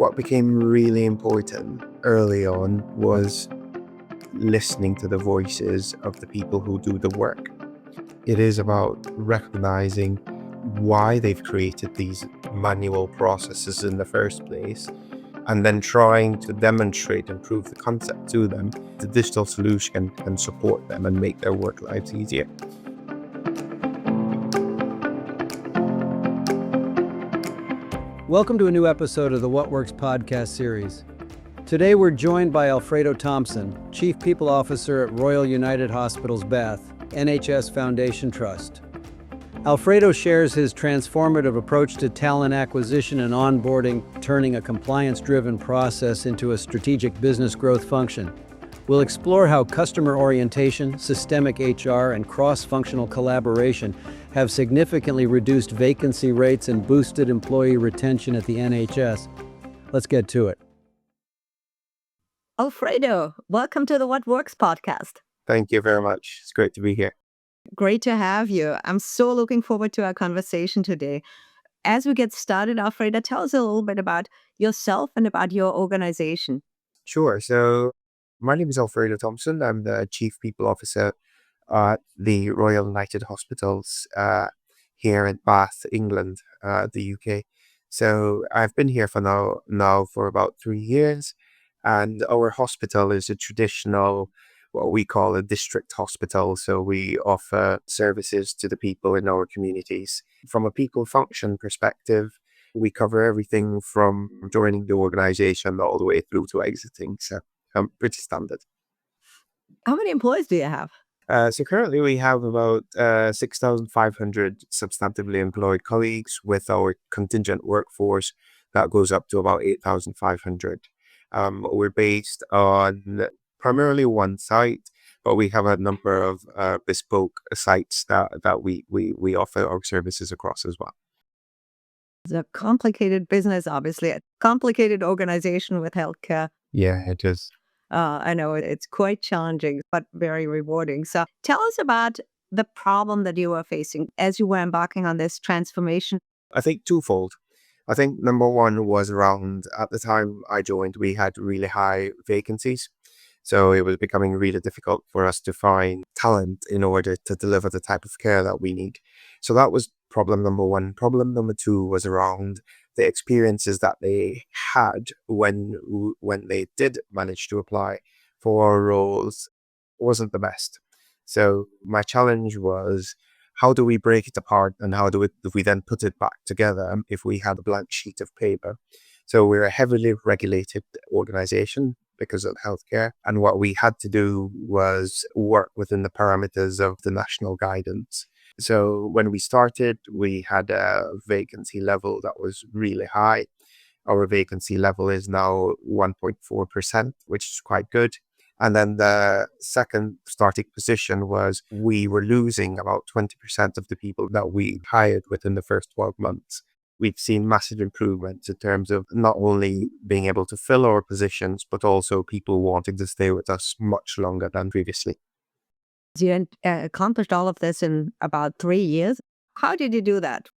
What became really important early on was listening to the voices of the people who do the work. It is about recognizing why they've created these manual processes in the first place, and then trying to demonstrate and prove the concept to them. The digital solution can support them and make their work lives easier. Welcome to a new episode of the What Works podcast series. Today we're joined by Alfredo Thompson, Chief People Officer at Royal United Hospitals Bath, NHS Foundation Trust. Alfredo shares his transformative approach to talent acquisition and onboarding, turning a compliance-driven process into a strategic business growth function. We'll explore how customer orientation, systemic HR, and cross-functional collaboration have significantly reduced vacancy rates and boosted employee retention at the NHS. Let's get to it. Alfredo, welcome to the What Works podcast. Thank you very much. It's great to be here. Great to have you. I'm so looking forward to our conversation today. As we get started, Alfredo, tell us a little bit about yourself and about your organization. Sure. So my name is Alfredo Thompson. I'm the Chief People Officer at the Royal United Hospitals here in Bath, England, the UK. So I've been here for now for about 3 years, and our hospital is a traditional, what we call a district hospital. So we offer services to the people in our communities. From a people function perspective, we cover everything from joining the organization all the way through to exiting. So pretty standard. How many employees do you have? So currently we have about 6,500 substantively employed colleagues, with our contingent workforce that goes up to about 8,500. We're based on primarily one site, but we have a number of bespoke sites that we offer our services across as well. It's a complicated business, obviously, a complicated organization with healthcare. Yeah, it is. I know it's quite challenging, but very rewarding. So tell us about the problem that you were facing as you were embarking on this transformation. I think twofold. I think number one was around, at the time I joined, we had really high vacancies. So it was becoming really difficult for us to find talent in order to deliver the type of care that we need. So that was problem number one. Problem number two was around the experiences that they had when they did manage to apply for our roles wasn't the best. So my challenge was, how do we break it apart, and how do we then put it back together if we had a blank sheet of paper? So we're a heavily regulated organization because of healthcare. And what we had to do was work within the parameters of the national guidance. So when we started, we had a vacancy level that was really high. Our vacancy level is now 1.4%, which is quite good. And then the second starting position was we were losing about 20% of the people that we hired within the first 12 months. We've seen massive improvements in terms of not only being able to fill our positions, but also people wanting to stay with us much longer than previously. You accomplished all of this in about 3 years. How did you do that?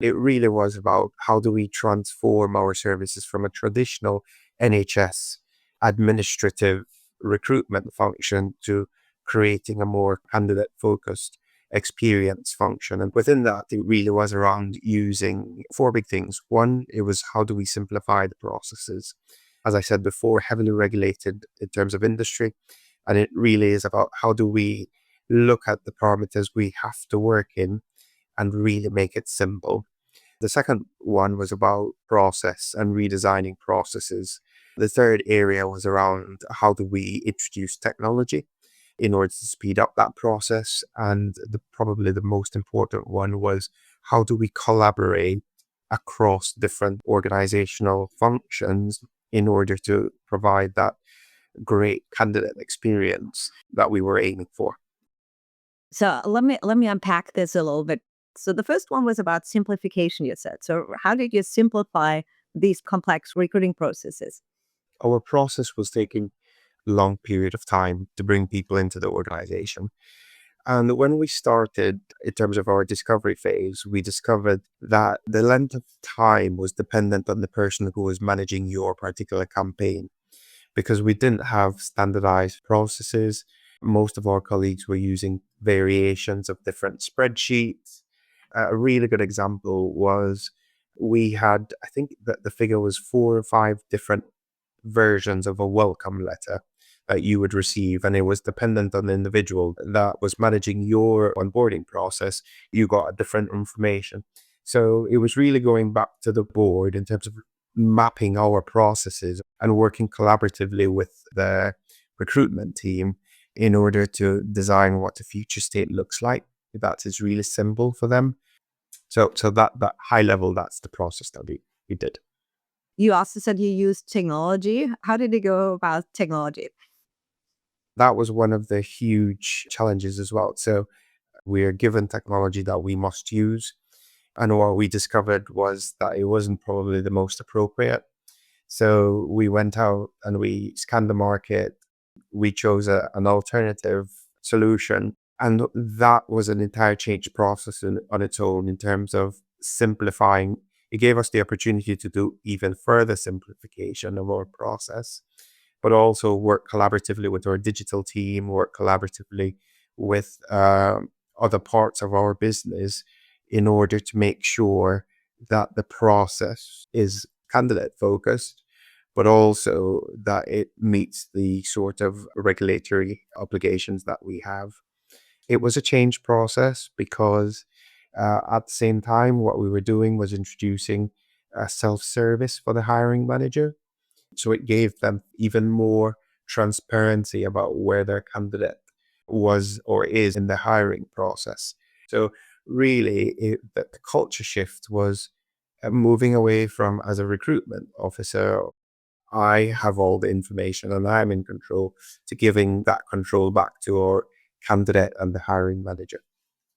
It really was about how do we transform our services from a traditional NHS administrative recruitment function to creating a more candidate-focused experience function. And within that, it really was around using four big things. One, it was how do we simplify the processes? As I said before, heavily regulated in terms of industry. And it really is about how do we look at the parameters we have to work in and really make it simple. The second one was about process and redesigning processes. The third area was around how do we introduce technology in order to speed up that process. And probably the most important one was how do we collaborate across different organizational functions in order to provide that great candidate experience that we were aiming for. So let me unpack this a little bit. So the first one was about simplification, you said. So how did you simplify these complex recruiting processes? Our process was taking a long period of time to bring people into the organization. And when we started, in terms of our discovery phase, we discovered that the length of time was dependent on the person who was managing your particular campaign because we didn't have standardized processes. Most of our colleagues were using variations of different spreadsheets. A really good example was we had, I think that the figure was 4 or 5 different versions of a welcome letter that you would receive, and it was dependent on the individual that was managing your onboarding process. You got a different information. So it was really going back to the board in terms of mapping our processes and working collaboratively with the recruitment team in order to design what the future state looks like. That is really simple for them. So that high level, that's the process that we did. You also said you used technology. How did you go about technology? That was one of the huge challenges as well. So we're given technology that we must use. And what we discovered was that it wasn't probably the most appropriate. So we went out and we scanned the market. We chose an alternative solution. And that was an entire change process on its own in terms of simplifying. It gave us the opportunity to do even further simplification of our process, but also work collaboratively with our digital team, work collaboratively with other parts of our business in order to make sure that the process is candidate focused, but also that it meets the sort of regulatory obligations that we have. It was a change process because at the same time, what we were doing was introducing a self service for the hiring manager. So it gave them even more transparency about where their candidate was or is in the hiring process. So really, the culture shift was moving away from, as a recruitment officer, I have all the information and I'm in control, to giving that control back to our candidate and the hiring manager.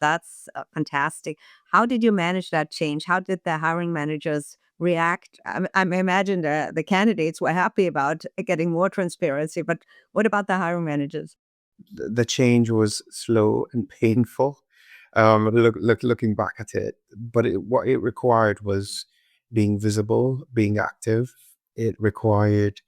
That's fantastic. How did you manage that change? How did the hiring managers react? I imagine the candidates were happy about getting more transparency, but what about the hiring managers? The change was slow and painful. Looking back at it, but what it required was being visible, being active. It required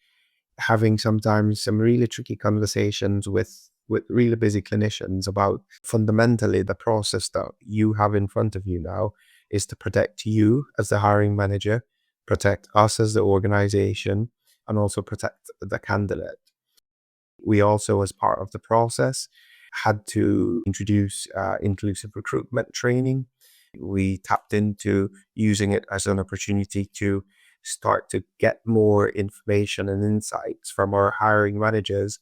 having sometimes some really tricky conversations with really busy clinicians about fundamentally the process that you have in front of you now is to protect you as the hiring manager, protect us as the organization, and also protect the candidate. We also, as part of the process, had to introduce inclusive recruitment training. We tapped into using it as an opportunity to start to get more information and insights from our hiring managers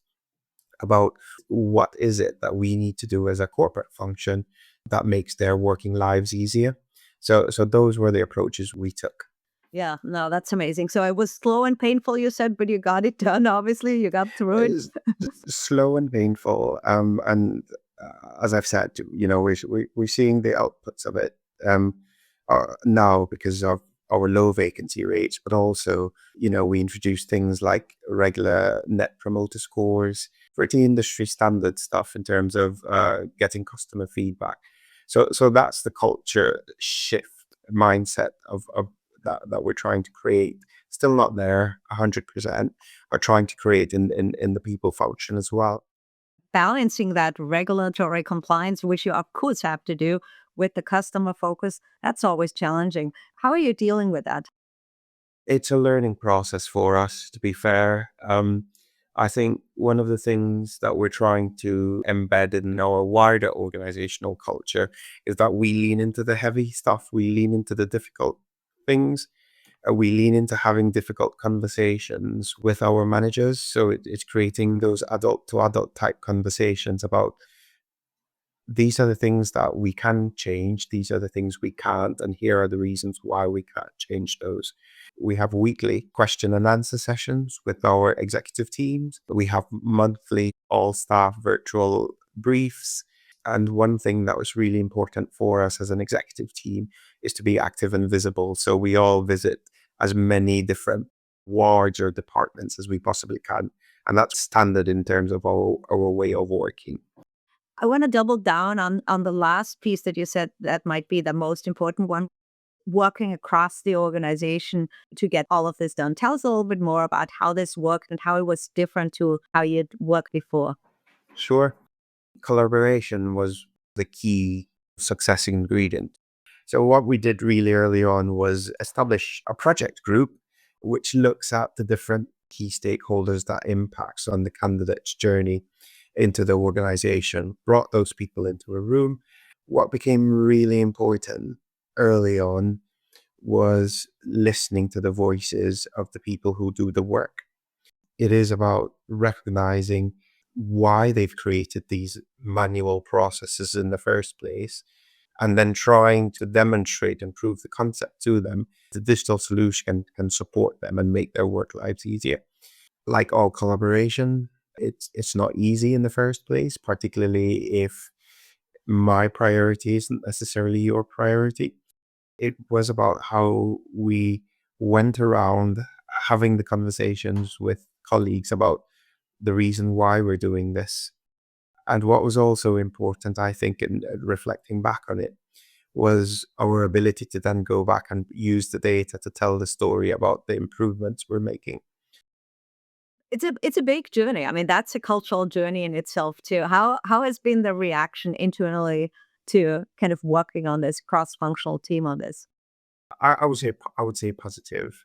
about what is it that we need to do as a corporate function that makes their working lives easier. So those were the approaches we took. Yeah, no, that's amazing. So it was slow and painful, you said, but you got it done. Obviously, you got through it. It's slow and painful. And as I've said, we're seeing the outputs of it now because of our low vacancy rates, but also, we introduced things like regular net promoter scores, pretty industry standard stuff in terms of getting customer feedback. So that's the culture shift mindset of that we're trying to create. Still not there 100%, are trying to create in the people function as well. Balancing that regulatory compliance, which you of course have to do with the customer focus, that's always challenging. How are you dealing with that? It's a learning process for us, to be fair. I think one of the things that we're trying to embed in our wider organizational culture is that we lean into the heavy stuff, we lean into the difficult things, we lean into having difficult conversations with our managers. So it's creating those adult to adult type conversations about these are the things that we can change, these are the things we can't, and here are the reasons why we can't change those. We have weekly question and answer sessions with our executive teams. We have monthly all staff virtual briefs. And one thing that was really important for us as an executive team is to be active and visible. So we all visit as many different wards or departments as we possibly can. And that's standard in terms of our way of working. I want to double down on the last piece that you said that might be the most important one, working across the organization to get all of this done. Tell us a little bit more about how this worked and how it was different to how you'd worked before. Sure. Collaboration was the key success ingredient. So, what we did really early on was establish a project group which looks at the different key stakeholders that impacts on the candidate's journey into the organization, brought those people into a room. What became really important early on was listening to the voices of the people who do the work. It is about recognizing why they've created these manual processes in the first place, and then trying to demonstrate and prove the concept to them. The digital solution can support them and make their work lives easier. Like all collaboration, it's not easy in the first place, particularly if my priority isn't necessarily your priority. It was about how we went around having the conversations with colleagues about the reason why we're doing this. And what was also important, I think, in reflecting back on it, was our ability to then go back and use the data to tell the story about the improvements we're making. It's a big journey. I mean, that's a cultural journey in itself too. How has been the reaction internally to kind of working on this cross-functional team on this? I would say positive.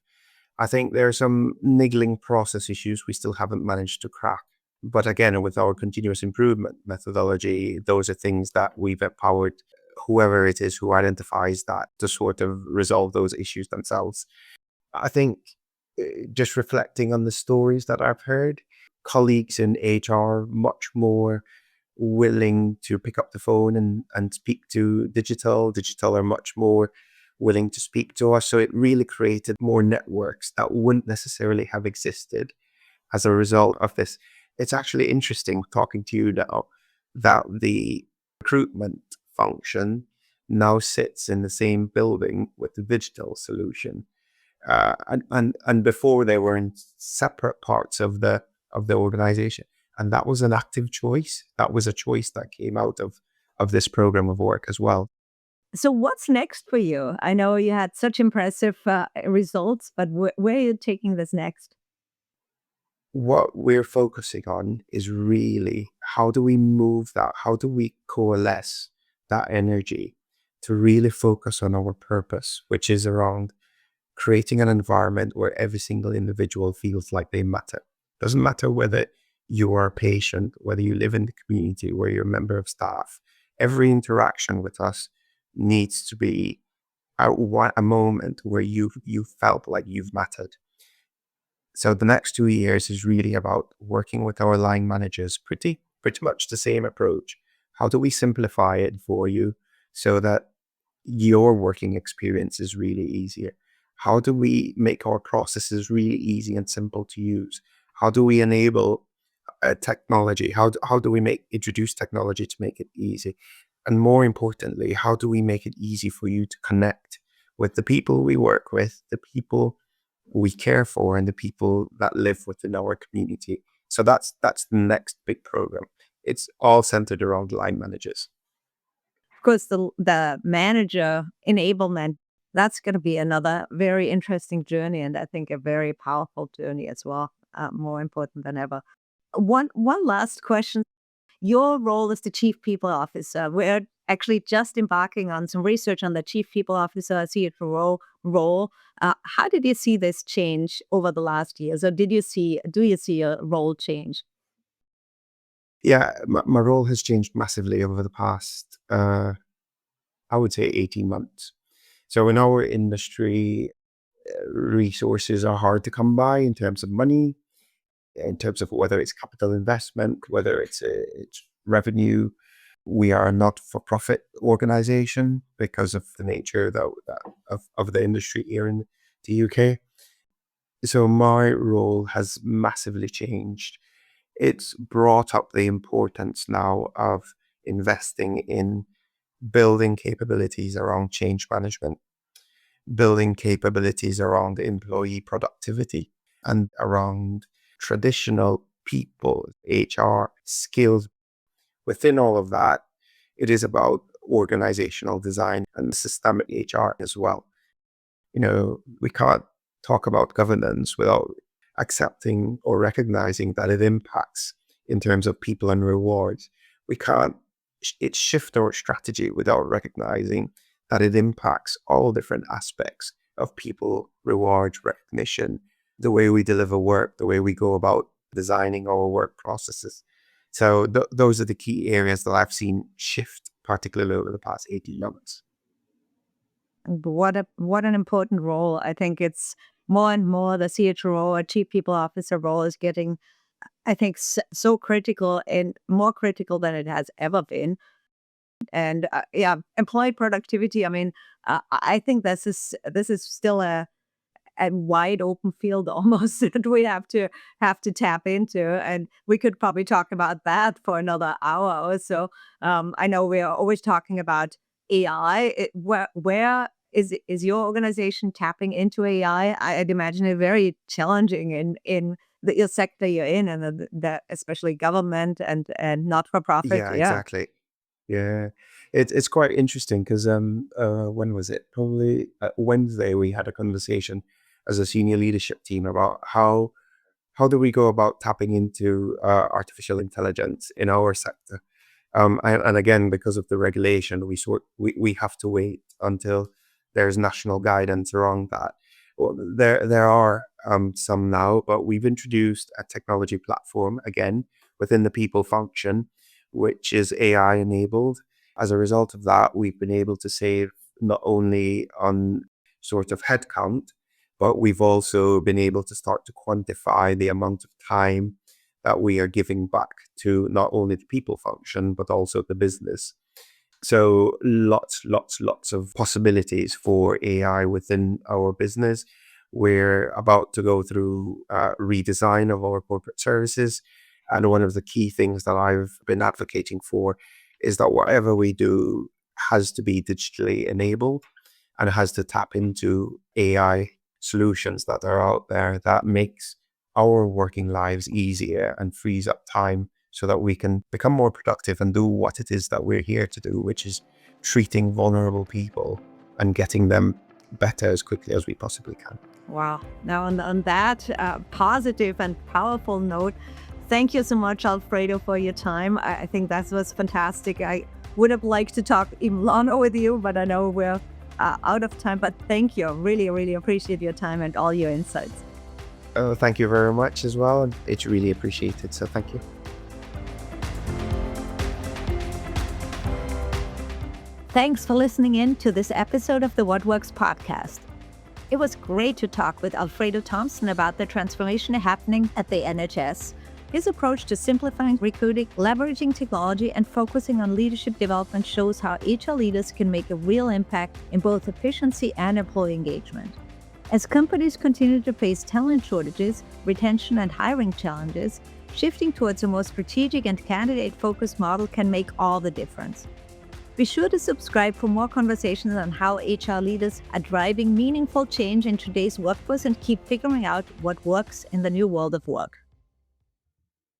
I think there are some niggling process issues we still haven't managed to crack. But again, with our continuous improvement methodology, those are things that we've empowered whoever it is who identifies that to sort of resolve those issues themselves. I think just reflecting on the stories that I've heard, colleagues in HR much more willing to pick up the phone and speak to digital. Digital are much more willing to speak to us. So it really created more networks that wouldn't necessarily have existed as a result of this. It's actually interesting talking to you now that the recruitment function now sits in the same building with the digital solution. And before they were in separate parts of the organization. And that was an active choice. That was a choice that came out of this program of work as well. So what's next for you? I know you had such impressive results, but where are you taking this next? What we're focusing on is really how do we move that? How do we coalesce that energy to really focus on our purpose, which is around creating an environment where every single individual feels like they matter. Doesn't matter whether you are a patient, whether you live in the community, where you're a member of staff. Every interaction with us needs to be a moment where you felt like you've mattered. So the next 2 years is really about working with our line managers, pretty much the same approach. How do we simplify it for you so that your working experience is really easier? How do we make our processes really easy and simple to use? How do we enable technology? How do we introduce technology to make it easy? And more importantly, how do we make it easy for you to connect with the people we work with, the people we care for, and the people that live within our community? So that's the next big program. It's all centered around line managers. Of course, the manager enablement, that's going to be another very interesting journey, and I think a very powerful journey as well, more important than ever. One last question. Your role as the chief people officer, we're actually just embarking on some research on the chief people officer role. How did you see this change over the last years, or do you see a role change? Yeah, my role has changed massively over the past, I would say, 18 months. So in our industry, resources are hard to come by in terms of money, in terms of whether it's capital investment, whether it's revenue. We are a not-for-profit organization because of the nature of the industry here in the UK. So my role has massively changed. It's brought up the importance now of investing in building capabilities around change management, building capabilities around employee productivity, and around traditional people, HR skills. within all of that, it is about organizational design and systemic HR as well. We can't talk about governance without accepting or recognizing that it impacts in terms of people and rewards. We can't it shift our strategy without recognizing that it impacts all different aspects of people, rewards, recognition, the way we deliver work, the way we go about designing our work processes. So those are the key areas that I've seen shift, particularly over the past 18 months. And what an important role. I think it's more and more the CHRO or chief people officer role is getting, I think, so critical and more critical than it has ever been. And yeah, employee productivity. I mean, I think this is still a wide open field almost that we have to tap into, and we could probably talk about that for another hour or so. I know we are always talking about AI. Where is your organization tapping into AI? I'd imagine it very challenging in the sector you're in, and the especially government and not for profit. Yeah, Yeah. exactly. Yeah, it's quite interesting because when was it? Probably Wednesday we had a conversation as a senior leadership team about how do we go about tapping into artificial intelligence in our sector. And again, because of the regulation, we have to wait until there's national guidance around that. Well, there are some now, but we've introduced a technology platform again within the people function, which is AI enabled. As a result of that, we've been able to save not only on sort of headcount, but we've also been able to start to quantify the amount of time that we are giving back to not only the people function, but also the business. So lots of possibilities for AI within our business. We're about to go through redesign of our corporate services. And one of the key things that I've been advocating for is that whatever we do has to be digitally enabled and has to tap into AI solutions that are out there that makes our working lives easier and frees up time so that we can become more productive and do what it is that we're here to do, which is treating vulnerable people and getting them better as quickly as we possibly can. Wow. Now, on that positive and powerful note, thank you so much, Alfredo, for your time. I think that was fantastic. I would have liked to talk even longer with you, but I know we're out of time. But thank you. Really, really appreciate your time and all your insights. Thank you very much as well. And it's really appreciated. So thank you. Thanks for listening in to this episode of the What Works podcast. It was great to talk with Alfredo Thompson about the transformation happening at the NHS. His approach to simplifying recruiting, leveraging technology, and focusing on leadership development shows how HR leaders can make a real impact in both efficiency and employee engagement. As companies continue to face talent shortages, retention and hiring challenges, shifting towards a more strategic and candidate-focused model can make all the difference. Be sure to subscribe for more conversations on how HR leaders are driving meaningful change in today's workforce and keep figuring out what works in the new world of work.